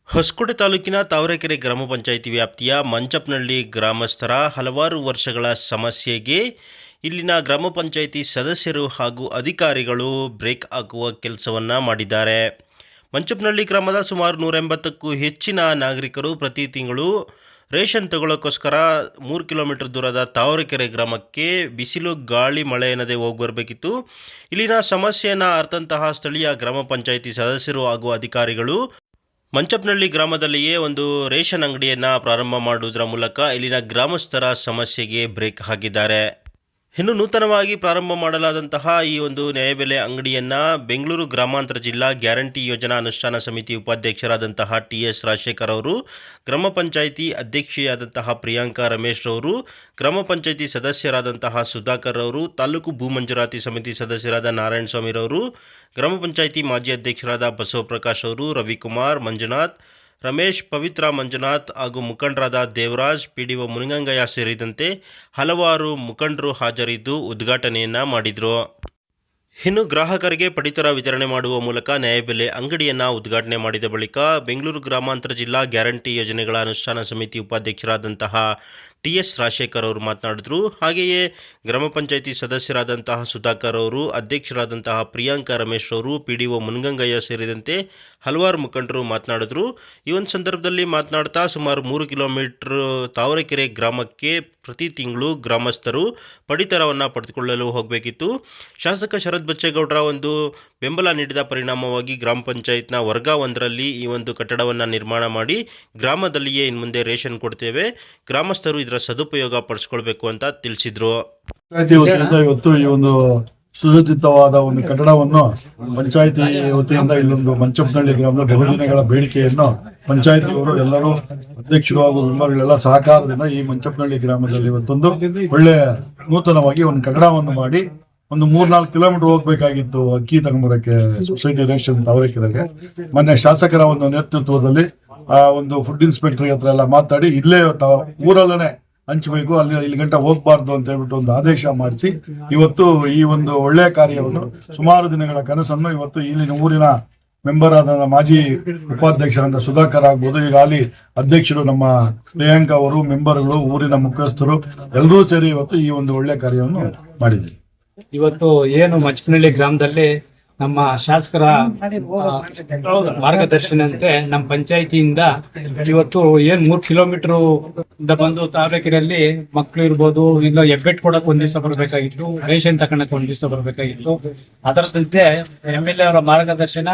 ಹೊಸಕೋಟೆ ತಾಲೂಕಿನ ತಾವರೆಕೆರೆ ಗ್ರಾಮ ಪಂಚಾಯಿತಿ ವ್ಯಾಪ್ತಿಯ ಮಂಚಪ್ನಹಳ್ಳಿ ಗ್ರಾಮಸ್ಥರ ಹಲವಾರು ವರ್ಷಗಳ ಸಮಸ್ಯೆಗೆ ಇಲ್ಲಿನ ಗ್ರಾಮ ಪಂಚಾಯಿತಿ ಸದಸ್ಯರು ಹಾಗೂ ಅಧಿಕಾರಿಗಳು ಬ್ರೇಕ್ ಹಾಕುವ ಕೆಲಸವನ್ನು ಮಾಡಿದ್ದಾರೆ. ಮಂಚಪ್ನಹಳ್ಳಿ ಗ್ರಾಮದ ಸುಮಾರು 180ಕ್ಕೂ ಹೆಚ್ಚಿನ ನಾಗರಿಕರು ಪ್ರತಿ ತಿಂಗಳು ರೇಷನ್ ತಗೊಳ್ಳೋಕ್ಕೋಸ್ಕರ 3 ಕಿಲೋಮೀಟರ್ ದೂರದ ತಾವರೆಕೆರೆ ಗ್ರಾಮಕ್ಕೆ ಬಿಸಿಲು ಗಾಳಿ ಮಳೆ ಎನ್ನದೇ ಹೋಗಿ ಬರಬೇಕಿತ್ತು. ಇಲ್ಲಿನ ಸಮಸ್ಯೆಯನ್ನು ಅರ್ಥಂತಹ ಸ್ಥಳೀಯ ಗ್ರಾಮ ಪಂಚಾಯಿತಿ ಸದಸ್ಯರು ಹಾಗೂ ಅಧಿಕಾರಿಗಳು ಮಂಚಪ್ನಹಳ್ಳಿ ಗ್ರಾಮದಲ್ಲಿಯೇ ಒಂದು ರೇಷನ್ ಅಂಗಡಿಯನ್ನು ಪ್ರಾರಂಭ ಮಾಡುವುದರ ಮೂಲಕ ಇಲ್ಲಿನ ಗ್ರಾಮಸ್ಥರ ಸಮಸ್ಯೆಗೆ ಬ್ರೇಕ್ ಹಾಕಿದ್ದಾರೆ. ಇನ್ನು ನೂತನವಾಗಿ ಪ್ರಾರಂಭ ಮಾಡಲಾದಂತಹ ಈ ಒಂದು ನ್ಯಾಯಬೆಲೆ ಅಂಗಡಿಯನ್ನು ಬೆಂಗಳೂರು ಗ್ರಾಮಾಂತರ ಜಿಲ್ಲಾ ಗ್ಯಾರಂಟಿ ಯೋಜನಾ ಅನುಷ್ಠಾನ ಸಮಿತಿ ಉಪಾಧ್ಯಕ್ಷರಾದಂತಹ TS ರಾಜಶೇಖರ್ ಅವರು, ಗ್ರಾಮ ಪಂಚಾಯಿತಿ ಅಧ್ಯಕ್ಷೆಯಾದಂತಹ ಪ್ರಿಯಾಂಕಾ ರಮೇಶ್ ಅವರು, ಗ್ರಾಮ ಪಂಚಾಯಿತಿ ಸದಸ್ಯರಾದಂತಹ ಸುಧಾಕರ್ ಅವರು, ತಾಲೂಕು ಭೂ ಮಂಜೂರಾತಿ ಸಮಿತಿ ಸದಸ್ಯರಾದ ನಾರಾಯಣ ಸ್ವಾಮಿರವರು, ಗ್ರಾಮ ಪಂಚಾಯಿತಿ ಮಾಜಿ ಅಧ್ಯಕ್ಷರಾದ ಬಸವಪ್ರಕಾಶ್ ಅವರು, ರವಿಕುಮಾರ್, ಮಂಜುನಾಥ್, ರಮೇಶ್, ಪವಿತ್ರ, ಮಂಜುನಾಥ್ ಹಾಗೂ ಮುಖಂಡರಾದ ದೇವರಾಜ್, PDO ಮುನಿಗಂಗಯ್ಯ ಸೇರಿದಂತೆ ಹಲವಾರು ಮುಖಂಡರು ಹಾಜರಿದ್ದು ಉದ್ಘಾಟನೆಯನ್ನು ಮಾಡಿದರು. ಇನ್ನು ಗ್ರಾಹಕರಿಗೆ ಪಡಿತರ ವಿತರಣೆ ಮಾಡುವ ಮೂಲಕ ನ್ಯಾಯಬೆಲೆ ಅಂಗಡಿಯನ್ನು ಉದ್ಘಾಟನೆ ಮಾಡಿದ ಬಳಿಕ ಬೆಂಗಳೂರು ಗ್ರಾಮಾಂತರ ಜಿಲ್ಲಾ ಗ್ಯಾರಂಟಿ ಯೋಜನೆಗಳ ಅನುಷ್ಠಾನ ಸಮಿತಿ ಉಪಾಧ್ಯಕ್ಷರಾದಂತಹ TS ರಾಜಶೇಖರ್ ಅವರು ಮಾತನಾಡಿದರು. ಹಾಗೆಯೇ ಗ್ರಾಮ ಪಂಚಾಯಿತಿ ಸದಸ್ಯರಾದಂತಹ ಸುಧಾಕರ್ ಅವರು, ಅಧ್ಯಕ್ಷರಾದಂತಹ ಪ್ರಿಯಾಂಕಾ ರಮೇಶ್ ಅವರು, PDO ಮುನಿಗಂಗಯ್ಯ ಸೇರಿದಂತೆ ಹಲವಾರು ಮುಖಂಡರು ಮಾತನಾಡಿದರು. ಈ ಒಂದು ಸಂದರ್ಭದಲ್ಲಿ ಮಾತನಾಡ್ತಾ ಸುಮಾರು 3 ಕಿಲೋಮೀಟರ್ ತಾವರೆಕೆರೆ ಗ್ರಾಮಕ್ಕೆ ಪ್ರತಿ ತಿಂಗಳು ಗ್ರಾಮಸ್ಥರು ಪಡಿತರವನ್ನು ಪಡೆದುಕೊಳ್ಳಲು ಹೋಗಬೇಕಿತ್ತು. ಶಾಸಕ ಶರತ್ ಬಚ್ಚೇಗೌಡರ ಒಂದು ಬೆಂಬಲ ನೀಡಿದ ಪರಿಣಾಮವಾಗಿ ಗ್ರಾಮ ಪಂಚಾಯತ್ನ ವರ್ಗ 1ರಲ್ಲಿ ಈ ಒಂದು ಕಟ್ಟಡವನ್ನು ನಿರ್ಮಾಣ ಮಾಡಿ ಗ್ರಾಮದಲ್ಲಿಯೇ ಇನ್ನು ಮುಂದೆ ರೇಷನ್ ಕೊಡ್ತೇವೆ, ಗ್ರಾಮಸ್ಥರು ಇದರ ಸದುಪಯೋಗ ಪಡಿಸ್ಕೊಳ್ಬೇಕು ಅಂತ ತಿಳಿಸಿದರು. ಇವತ್ತು ಈ ಒಂದು ಸುಸಜ್ಜಿತವಾದ ಒಂದು ಕಟ್ಟಡವನ್ನು ಪಂಚಾಯತಿ ವತಿಯಿಂದ ಇಲ್ಲೊಂದು ಮಂಚಪ್ನಹಳ್ಳಿ ಗ್ರಾಮದ ಬಹುದಿನಗಳ ಬೇಡಿಕೆಯನ್ನು ಪಂಚಾಯತಿಯವರು ಎಲ್ಲರೂ ಅಧ್ಯಕ್ಷರು ಹಾಗೂ ಮೆಂಬರ್ಗಳೆಲ್ಲ ಸಹಕಾರದಿಂದ ಈ ಮಂಚಪ್ನಹಳ್ಳಿ ಗ್ರಾಮದಲ್ಲಿ ಇವತ್ತೊಂದು ಒಳ್ಳೆ ನೂತನವಾಗಿ ಒಂದು ಕಟ್ಟಡವನ್ನು ಮಾಡಿ ಒಂದು 3-4 ಕಿಲೋಮೀಟರ್ ಹೋಗ್ಬೇಕಾಗಿತ್ತು ಅಕ್ಕಿ ತಗೊಂಬರಕ್ಕೆ ಸೊಸೈಟಿ ರೇಷನ್ ತಾವರೆಕೆರೆಗೆ. ಮೊನ್ನೆ ಶಾಸಕರ ಒಂದು ನೇತೃತ್ವದಲ್ಲಿ ಆ ಒಂದು ಫುಡ್ ಇನ್ಸ್ಪೆಕ್ಟರ್ ಹತ್ರ ಎಲ್ಲ ಮಾತಾಡಿ ಇಲ್ಲೇ ಊರಲ್ಲೇ ಹಂಚಬೇಕು, ಇಲ್ಲಿ ಗಂಟ ಹೋಗ್ಬಾರ್ದು ಅಂತ ಹೇಳ್ಬಿಟ್ಟು ಒಂದು ಆದೇಶ ಮಾಡಿಸಿ ಇವತ್ತು ಈ ಒಂದು ಒಳ್ಳೆಯ ಕಾರ್ಯವನ್ನು ಸುಮಾರು ದಿನಗಳ ಕನಸನ್ನು ಇವತ್ತು ಇಲ್ಲಿನ ಊರಿನ ಮೆಂಬರ್ ಆದ ಮಾಜಿ ಉಪಾಧ್ಯಕ್ಷರಾದ ಸುಧಾಕರ್ ಆಗ್ಬೋದು, ಈಗ ಅಲ್ಲಿ ಅಧ್ಯಕ್ಷರು ನಮ್ಮ ಪ್ರಿಯಾಂಕಾ ಅವರು, ಮೆಂಬರ್ಗಳು, ಊರಿನ ಮುಖ್ಯಸ್ಥರು ಎಲ್ಲರೂ ಸೇರಿ ಇವತ್ತು ಈ ಒಂದು ಒಳ್ಳೆಯ ಕಾರ್ಯವನ್ನು ಮಾಡಿದ್ದೀವಿ. ಇವತ್ತು ಏನು ಮಂಚಪ್ನಹಳ್ಳಿ ಗ್ರಾಮದಲ್ಲಿ ನಮ್ಮ ಶಾಸಕರ ಮಾರ್ಗದರ್ಶನಂತೆ ನಮ್ಮ ಪಂಚಾಯಿತಿಯಿಂದ ಇವತ್ತು ಏನ್ 3 ಕಿಲೋಮೀಟರ್ ಬಂದು ತಾವರೆಕೆರೆಯಲ್ಲಿ ಮಕ್ಕಳು ಇರ್ಬೋದು, ಇಲ್ಲ ಹೆಬ್ಬೆಟ್ ಕೊಡಕ್ ಒಂದ್ ದಿವಸ ಬರ್ಬೇಕಾಗಿತ್ತು, ರೇಷನ್ ತಗೊಳಕ್ ಒಂದ್ ದಿವಸ ಬರ್ಬೇಕಾಗಿತ್ತು. ಅದರಂತೆ MLA ಅವರ ಮಾರ್ಗದರ್ಶನ,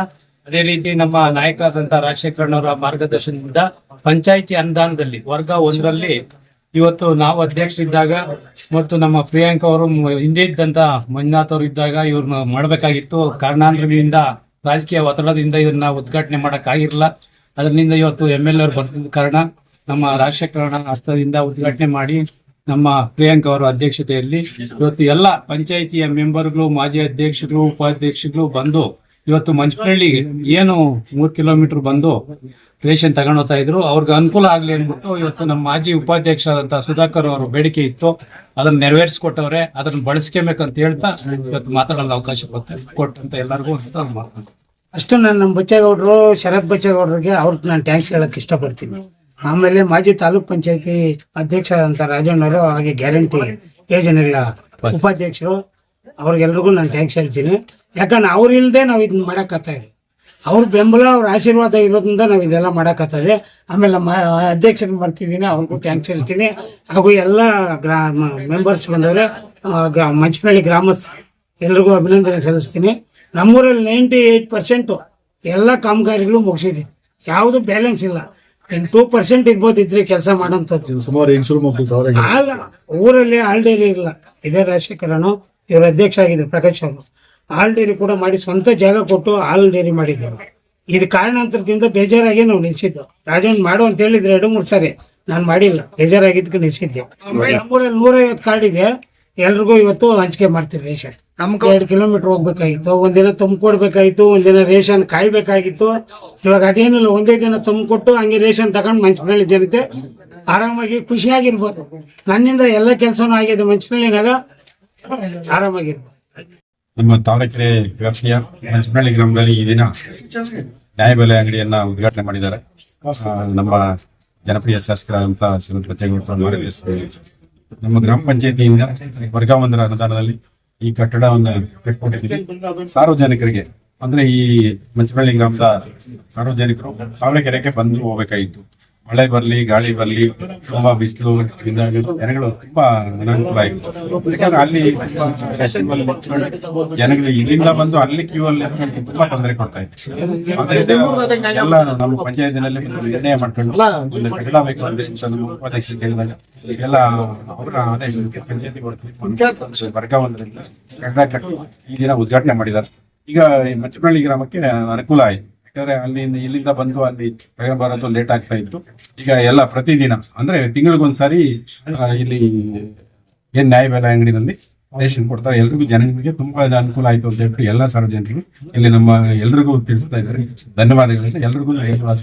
ಅದೇ ರೀತಿ ನಮ್ಮ ನಾಯಕರಾದಂತಹ ರಾಜಶೇಖರಣ್ಣವರ ಮಾರ್ಗದರ್ಶನದಿಂದ ಪಂಚಾಯಿತಿ ಅನುದಾನದಲ್ಲಿ ವರ್ಗ 1ರಲ್ಲಿ ಇವತ್ತು ನಾವು ಅಧ್ಯಕ್ಷರಿದ್ದಾಗ ಮತ್ತು ನಮ್ಮ ಪ್ರಿಯಾಂಕಾ ಅವರು ಹಿಂದೆ ಇದ್ದಂತ ಮಂಜುನಾಥ್ ಅವರು ಇದ್ದಾಗ ಇವ್ರನ್ನ ಮಾಡಬೇಕಾಗಿತ್ತು. ಕಾರಣಾಂತರಗಳಿಂದ, ರಾಜಕೀಯ ಒತ್ತಡದಿಂದ ಇದನ್ನ ಉದ್ಘಾಟನೆ ಮಾಡಕ್ ಆಗಿರಲಿಲ್ಲ. ಅದರಿಂದ ಇವತ್ತು MLA ಅವರು ಬಂದ ಕಾರಣ ನಮ್ಮ ರಾಜಶೇಖರಣ್ಣ ಹಸ್ತದಿಂದ ಉದ್ಘಾಟನೆ ಮಾಡಿ ನಮ್ಮ ಪ್ರಿಯಾಂಕಾ ಅವರ ಅಧ್ಯಕ್ಷತೆಯಲ್ಲಿ ಇವತ್ತು ಎಲ್ಲ ಪಂಚಾಯಿತಿಯ ಮೆಂಬರ್ಗಳು, ಮಾಜಿ ಅಧ್ಯಕ್ಷರು, ಉಪಾಧ್ಯಕ್ಷರು ಬಂದು ಇವತ್ತು ಮಂಚಪ್ನಹಳ್ಳಿ ಏನು 3 ಕಿಲೋಮೀಟರ್ ಬಂದು ರೇಷನ್ ತಗೊಂಡೋಗ್ತಾ ಇದ್ರು. ಅವ್ರಿಗೆ ಅನುಕೂಲ ಆಗ್ಲಿ ಅಂದ್ಬಿಟ್ಟು ಇವತ್ತು ನಮ್ಮ ಮಾಜಿ ಉಪಾಧ್ಯಕ್ಷರಾದಂತಹ ಸುಧಾಕರ್ ಅವರು ಬೇಡಿಕೆ ಇತ್ತು, ಅದನ್ನ ನೆರವೇರಿಸಿಕೊಟ್ಟವ್ರೆ. ಅದನ್ನ ಬಳಸ್ಕೊಬೇಕಂತ ಹೇಳ್ತಾ ಇವತ್ತು ಮಾತಾಡಲು ಅವಕಾಶ ಕೊಟ್ಟಂತ ಎಲ್ಲರಿಗೂ ಅಷ್ಟು. ನಾನು ನಮ್ಮ ಬಚ್ಚೇಗೌಡರು, ಶರತ್ ಬಚ್ಚೇಗೌಡರಿಗೆ ಅವ್ರಿಗೆ ನಾನು ಟ್ಯಾಂಕ್ಸ್ ಹೇಳಕ್ ಇಷ್ಟಪಡ್ತೀನಿ. ಆಮೇಲೆ ಮಾಜಿ ತಾಲೂಕ್ ಪಂಚಾಯತಿ ಅಧ್ಯಕ್ಷರಾದಂತ ರಾಜಣ್ಣವರು, ಹಾಗೆ ಗ್ಯಾರಂಟಿ ಯೋಜನೆಗಳ ಉಪಾಧ್ಯಕ್ಷರು, ಅವ್ರಿಗೆಲ್ರಿಗೂ ನಾನು ಟ್ಯಾಂಕ್ಸ್ ಹೇಳ್ತೀನಿ. ಯಾಕಂದ್ರೆ ಅವ್ರ ಇಲ್ಲದೆ ನಾವು ಇದನ್ನ ಮಾಡಕತ್ತಾ ಇರಿ, ಅವ್ರ ಬೆಂಬಲ, ಅವ್ರ ಆಶೀರ್ವಾದ ಇರೋದ್ರಿಂದ ನಾವು ಇದೆಲ್ಲ ಮಾಡಕತ್ತದೆ. ಆಮೇಲೆ ಅಧ್ಯಕ್ಷರಿಗೆ ಬರ್ತಿದ್ದೀನಿ, ಅವ್ರಿಗೂ ಟ್ಯಾಂಕ್ಸ್ ಹೇಳ್ತೀನಿ. ಹಾಗೂ ಎಲ್ಲ ಮೆಂಬರ್ಸ್ ಬಂದವ್ರೆ, ಮಂಚಪ್ನಹಳ್ಳಿ ಗ್ರಾಮಸ್ಥ ಎಲ್ರಿಗೂ ಅಭಿನಂದನೆ ಸಲ್ಲಿಸ್ತೀನಿ. ನಮ್ಮೂರಲ್ಲಿ 98% ಎಲ್ಲ ಕಾಮಗಾರಿಗಳು ಮುಗಿಸಿದೀವಿ, ಯಾವುದು ಬ್ಯಾಲೆನ್ಸ್ ಇಲ್ಲ. 2% ಇರ್ಬೋದು ಇದ್ರೆ ಕೆಲಸ ಮಾಡೋಂಥದ್ದು. ಊರಲ್ಲಿ ಹಾಲ್ ಡೈರಿ ಇಲ್ಲ, ಇದೇ ರಾಜಶೇಖರನು ಇವ್ರ ಅಧ್ಯಕ್ಷ ಆಗಿದ್ರು, ಪ್ರಕಾಶ್ ಅವರು. ಹಾಲ್ ಡೈರಿ ಕೂಡ ಮಾಡಿ ಸ್ವಂತ ಜಾಗ ಕೊಟ್ಟು ಹಾಲ್ ಡೈರಿ ಮಾಡಿದ್ದೇವೆ. ಇದು ಕಾರಣಾಂತರದಿಂದ ಬೇಜಾರಾಗಿ ನಾವು ನಿಲ್ಸಿದ್ದು. ರಾಜನ್ ಮಾಡು ಅಂತ ಹೇಳಿದ್ರೆ 2-3 ಸಾರಿ, ನಾನು ಮಾಡಿಲ್ಲ, ಬೇಜಾರಾಗಿದ್ದಕ್ಕೆ ನಿಲ್ಸಿದ್ದೆ. ನಮ್ಮೂರಲ್ಲಿ 150 ಕಾರ್ಡ್ ಇದೆ, ಎಲ್ರಿಗೂ ಇವತ್ತು ಹಂಚಿಕೆ ಮಾಡ್ತೀವಿ ರೇಷನ್. 2 ಕಿಲೋಮೀಟರ್ ಹೋಗ್ಬೇಕಾಗಿತ್ತು, ಒಂದಿನ ತುಂಬಿಕೊಡ್ಬೇಕಾಗಿತ್ತು, ಒಂದಿನ ರೇಷನ್ ಕಾಯ್ಬೇಕಾಗಿತ್ತು. ಇವಾಗ ಅದೇನಿಲ್ಲ, ಒಂದೇ ದಿನ ತುಂಬಿಕೊಟ್ಟು ಹಂಗೆ ರೇಷನ್ ತಗೊಂಡು ಮಂಚಪ್ನಹಳ್ಳಿ ಜನತೆ ಆರಾಮಾಗಿ ಖುಷಿಯಾಗಿರ್ಬೋದು. ನನ್ನಿಂದ ಎಲ್ಲ ಕೆಲಸನೂ ಆಗಿದೆ ಮಂಚಪ್ನಹಳ್ಳಿನಾಗ, ಆರಾಮಾಗಿರ್ಬೋದು. ನಮ್ಮ ತಾವರೆಕೆರೆ ವ್ಯಾಪ್ತಿಯ ಮಂಚಪ್ನಹಳ್ಳಿ ಗ್ರಾಮದಲ್ಲಿ ಈ ದಿನ ನ್ಯಾಯಬೆಲೆ ಅಂಗಡಿಯನ್ನ ಉದ್ಘಾಟನೆ ಮಾಡಿದ್ದಾರೆ. ನಮ್ಮ ಜನಪ್ರಿಯ ಶಾಸಕರಾದಂತಹ ಶ್ರೀಮಂತ ಬಚ್ಚೇಗೌಡರ ಮಾರ್ಗದರ್ಶನದಲ್ಲಿ ನಮ್ಮ ಗ್ರಾಮ ಪಂಚಾಯತಿಯಿಂದ ವರ್ಗಾವಣೆ ಅನುದಾನದಲ್ಲಿ ಈ ಕಟ್ಟಡವನ್ನು ಕಟ್ಟಿಕೊಟ್ಟಿದ್ದೀವಿ. ಸಾರ್ವಜನಿಕರಿಗೆ ಅಂದ್ರೆ ಈ ಮಂಚನಹಳ್ಳಿ ಗ್ರಾಮದ ಸಾರ್ವಜನಿಕರು ತಾವರೆಕೆರೆಗೆ ಬಂದು ಹೋಗ್ಬೇಕಾಗಿತ್ತು. ಮಳೆ ಬರ್ಲಿ ಗಾಳಿ ಬರ್ಲಿ ತುಂಬಾ ಬಿಸಿಲು ಜನಗಳು ತುಂಬಾ ಅನಾನುಕೂಲ ಆಯಿತು. ಯಾಕಂದ್ರೆ ಅಲ್ಲಿ ಜನಗಳು ಇಲ್ಲಿಂದ ಬಂದು ಅಲ್ಲಿ ಕ್ಯೂ ಅಲ್ಲಿ ತುಂಬಾ ತೊಂದರೆ ಕೊಡ್ತಾ ಇತ್ತು. ಎಲ್ಲ ನಮ್ಮ ಪಂಚಾಯತಿನಲ್ಲಿ ನಿರ್ಣಯ ಮಾಡ್ಕೊಂಡು ಒಂದು ಕಟ್ಟಡ ಬೇಕು ಅಂತ ನಮ್ಮ ಉಪಾಧ್ಯಕ್ಷರು ಕೇಳಿದಾಗ ಎಲ್ಲ ಅವರ ಆದೇಶಕ್ಕೆ ಪಂಚಾಯತಿ ವರ್ಗಾವಣೆಯಿಂದ ಕಟ್ಟಡ ಕಟ್ಟಿ ಈ ದಿನ ಉದ್ಘಾಟನೆ ಮಾಡಿದ್ದಾರೆ. ಈಗ ಈ ಮಂಚನಹಳ್ಳಿ ಗ್ರಾಮಕ್ಕೆ ಅನುಕೂಲ ಆಯಿತು. ಯಾಕಂದ್ರೆ ಅಲ್ಲಿಂದ ಇಲ್ಲಿಂದ ಬಂದು ಅಲ್ಲಿ ಬರೋದು ಲೇಟ್ ಆಗ್ತಾ ಇತ್ತು. ಈಗ ಎಲ್ಲ ಪ್ರತಿದಿನ ಅಂದ್ರೆ ತಿಂಗಳಿಗೊಂದ್ಸಾರಿ ಇಲ್ಲಿ ಏನ್ ನ್ಯಾಯಬೆಲೆ ಅಂಗಡಿನಲ್ಲಿ ರೇಷನ್ ಕೊಡ್ತಾರೆ. ಎಲ್ರಿಗೂ ಜನಗಳಿಗೆ ತುಂಬಾ ಅನುಕೂಲ ಆಯ್ತು ಅಂತ ಹೇಳ್ಬಿಟ್ಟು ಎಲ್ಲ ಸಾರ್ವಜನಿಕರು ಇಲ್ಲಿ ನಮ್ಮ ಎಲ್ರಿಗೂ ತಿಳಿಸ್ತಾ ಇದ್ದಾರೆ. ಧನ್ಯವಾದಗಳು. ಎಲ್ರಿಗೂ ಧನ್ಯವಾದ.